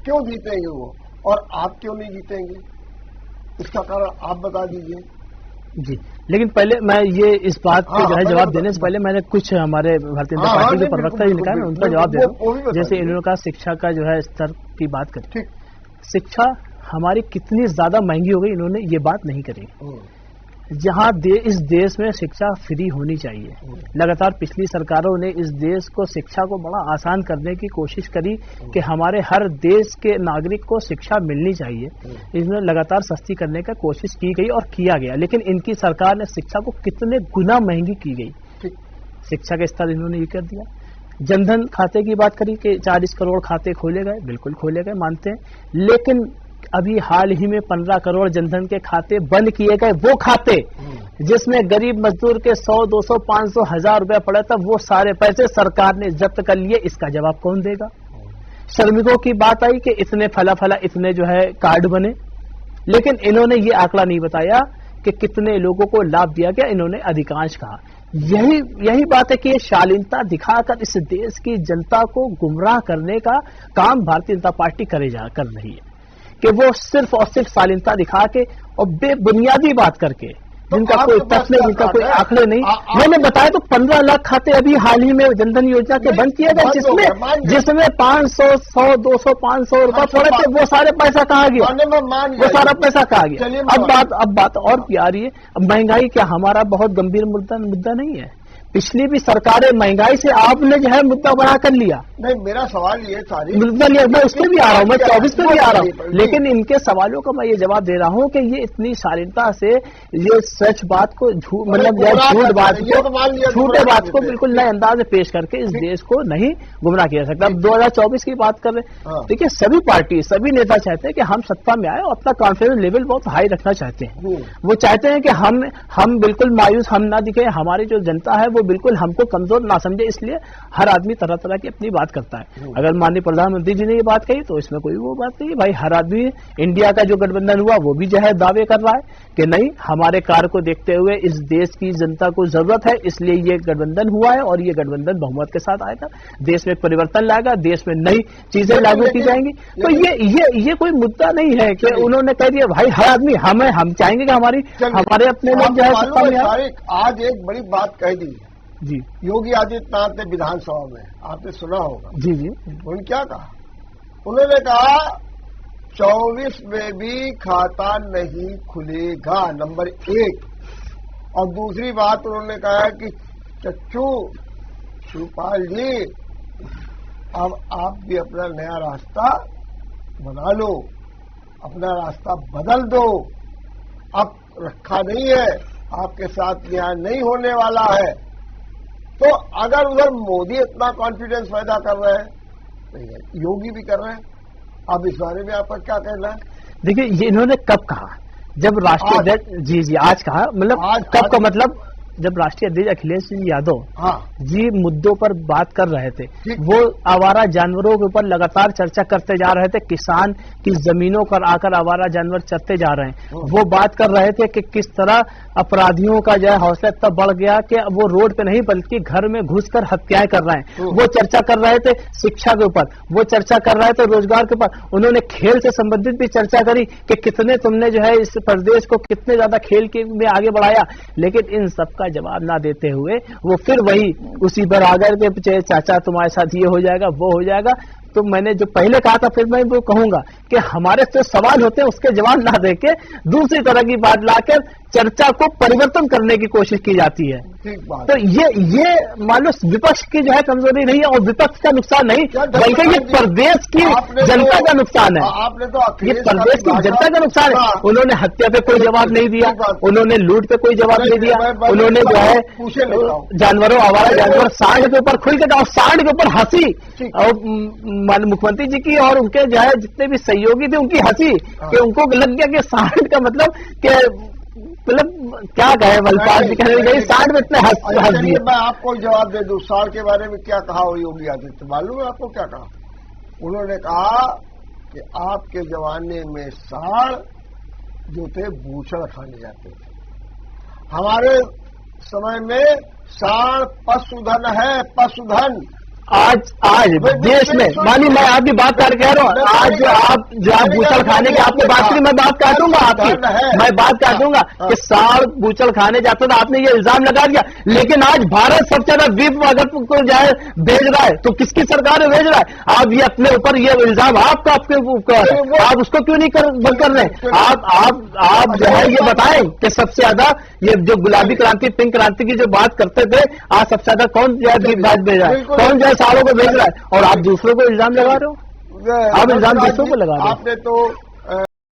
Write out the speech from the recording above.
क्यों जीतेंगे वो, और आप क्यों नहीं जीतेंगे? इसका कारण आप बता दीजिए। जी, लेकिन पहले मैं ये इस बात पे जो है जवाब देने से पहले मैंने कुछ हमारे भारतीय जनता पार्टी के प्रवक्ता जी ने कहा, मैं उनका जवाब दे रहा हूँ। जैसे इन्होंने कहा शिक्षा का जो है स्तर की बात करें, शिक्षा हमारी कितनी ज्यादा महंगी हो गई, इन्होंने ये बात नहीं करी। जहाँ इस देश में शिक्षा फ्री होनी चाहिए, लगातार पिछली सरकारों ने इस देश को शिक्षा को बड़ा आसान करने की कोशिश करी कि हमारे हर देश के नागरिक को शिक्षा मिलनी चाहिए, इसमें लगातार सस्ती करने का कोशिश की गई और किया गया, लेकिन इनकी सरकार ने शिक्षा को कितने गुना महंगी की गई। शिक्षा का स्तर इन्होंने ये कर दिया। जनधन खाते की बात करी कि 40 करोड़ खाते खोले गए, बिल्कुल खोले गए, मानते हैं, लेकिन अभी हाल ही में 15 करोड़ जनधन के खाते बंद किए गए। वो खाते जिसमें गरीब मजदूर के 100, 200, 500, 1000 रुपया पड़ा था, वो सारे पैसे सरकार ने जब्त कर लिए। इसका जवाब कौन देगा? श्रमिकों की बात आई कि इतने फला इतने जो है कार्ड बने, लेकिन इन्होंने ये आंकड़ा नहीं बताया कि कितने लोगों को लाभ दिया गया। इन्होंने अधिकांश कहा। यही बात है कि ये शालीनता दिखाकर इस देश की जनता को गुमराह करने का काम भारतीय जनता पार्टी कर रही है, कि वो सिर्फ और सिर्फ शालीनता दिखा के और बेबुनियादी बात करके, जिनका कोई तथ्य नहीं, जिनका कोई आंकड़े नहीं। मैंने बताया तो 15 लाख खाते अभी हाल ही में जनधन योजना के बंद किए गए, जिसमें 500, 100, 200, 500 रुपए पड़े थे। वो सारे पैसा कहाँ गया? वो सारा पैसा कहाँ गया? अब बात और भी आ रही है। अब महंगाई क्या हमारा बहुत गंभीर मुद्दा नहीं है? पिछली भी सरकारें महंगाई से आपने जो है मुद्दा बना कर लिया। नहीं, मेरा सवाल ये सारी मुद्दा लिया, मैं उस पर भी आ रहा हूँ, मैं 24 पे भी आ रहा हूँ, लेकिन इनके सवालों का मैं ये जवाब दे रहा हूँ कि ये इतनी शालीनता से ये सच बात को मतलब झूठे बात को बिल्कुल नए अंदाज में पेश करके इस देश को नहीं गुमराह किया सकता। अब 2024 की बात कर रहे हैं, देखिए सभी पार्टी, सभी नेता चाहते हैं कि हम सत्ता में आए और अपना कॉन्फिडेंस लेवल बहुत हाई रखना चाहते हैं। वो चाहते हैं कि हम बिल्कुल मायूस हम ना दिखे, हमारी जो जनता है वो बिल्कुल हमको कमजोर ना समझे, इसलिए हर आदमी तरह तरह की अपनी बात करता है। अगर माननीय प्रधानमंत्री जी ने ये बात कही तो इसमें कोई वो बात नहीं है। भाई हर आदमी, इंडिया का जो गठबंधन हुआ वो भी जो है दावे कर रहा है कि नहीं, हमारे कार्य को देखते हुए इस देश की जनता को जरूरत है, इसलिए ये गठबंधन हुआ है और ये गठबंधन बहुमत के साथ आएगा, देश में परिवर्तन लाएगा, देश में नई चीजें लागू की जाएंगी। तो ये कोई मुद्दा नहीं है कि उन्होंने कह दिया भाई हर आदमी हम चाहेंगे कि हमारे अपने लोग जो है सत्ता में आए। आज एक बड़ी बात कह दी जी, योगी आदित्यनाथ ने विधानसभा में, आपने सुना होगा। जी, उन्होंने क्या कहा? उन्होंने कहा 24 में भी खाता नहीं खुलेगा, नंबर 1। और दूसरी बात उन्होंने कहा कि चच्चू शिवपाल जी, अब आप भी अपना नया रास्ता बना लो, अपना रास्ता बदल दो, अब रखा नहीं है, आपके साथ न्याय नहीं होने वाला है। तो अगर उधर मोदी इतना कॉन्फिडेंस पैदा कर रहे हैं तो योगी भी कर रहे हैं। अब इस बारे में आपका क्या कहना है? देखिए, ये इन्होंने कब कहा? जब राष्ट्रीय अध्यक्ष जी आज कहा, मतलब कब का मतलब जब राष्ट्रीय अध्यक्ष अखिलेश सिंह यादव जी मुद्दों पर बात कर रहे थे, वो आवारा जानवरों के ऊपर लगातार चर्चा करते जा रहे थे, किसान की जमीनों पर आकर आवारा जानवर चरते जा रहे हैं। वो बात कर रहे थे कि किस तरह अपराधियों का जो है हौसला इतना बढ़ गया कि वो रोड पे नहीं बल्कि घर में घुसकर हत्याएं कर रहे हैं। वो चर्चा कर रहे थे शिक्षा के ऊपर, वो चर्चा कर रहे थे रोजगार के ऊपर। उन्होंने खेल से संबंधित भी चर्चा करी कि कितने तुमने जो है इस प्रदेश को कितने ज्यादा खेल के में आगे बढ़ाया, लेकिन इन सबका जवाब ना देते हुए वो फिर वही उसी पर आ गए कि चाचा तुम्हारे साथ ये हो जाएगा, वो हो जाएगा। तो मैंने जो पहले कहा था फिर मैं वो कहूंगा कि हमारे जो सवाल होते हैं उसके जवाब ना देके दूसरी तरह की बात लाकर चर्चा को परिवर्तन करने की कोशिश की जाती है। तो ये मान लो विपक्ष की जो है कमजोरी नहीं है और विपक्ष का नुकसान नहीं, बल्कि ये प्रदेश की जनता का नुकसान है। आपने तो ये प्रदेश की जनता का नुकसान है। उन्होंने हत्या पे कोई जवाब नहीं दिया, उन्होंने लूट पे कोई जवाब नहीं दिया, उन्होंने जो है जानवरों आवारा जानवर सांड के ऊपर खुल के कहा, सांड के ऊपर हंसी, और मुख्यमंत्री जी की और उनके जो है जितने भी सहयोगी थे उनकी हंसी कि उनको लग गया कि सांड का मतलब क्या कहे, मलपाल जी कहने लगे सांड में इतने हंस दिए। मैं आपको जवाब दे दूं, सांड के बारे में क्या कहा वो योगी आदित्य, मालूम है आपको क्या कहा? उन्होंने कहा कि आपके जमाने में सांड जो थे भूषण खाने जाते थे, हमारे समय में सांड पशुधन है, पशुधन। आज देश में मानी, मैं आपकी बात कर कह रहा हूँ, आज जो आप बूचड़ खाने की आपने बात की, मैं बात काटूंगा आपकी, मैं बात काटूंगा कि साल बूचड़ खाने जाता था, आपने ये इल्जाम लगा दिया। लेकिन आज भारत सबसे ज्यादा द्वीप अगर को जो है भेज रहा है, तो किसकी सरकार है भेज रहा है? आप ये अपने ऊपर ये इल्जाम आपके ऊपर, आप उसको क्यों नहीं बंद कर रहे? आप जो है ये बताएं कि सबसे ज्यादा ये जो गुलाबी क्रांति, पिंक क्रांति की जो बात करते थे, आज सबसे ज्यादा कौन जो है द्वीपवाद भेज रहा है, कौन जो है सालों को भेज रहा है, और आप दूसरों को इल्जाम लगा रहे हो, आप इल्जाम दूसरों को लगा रहे हो। आपने तो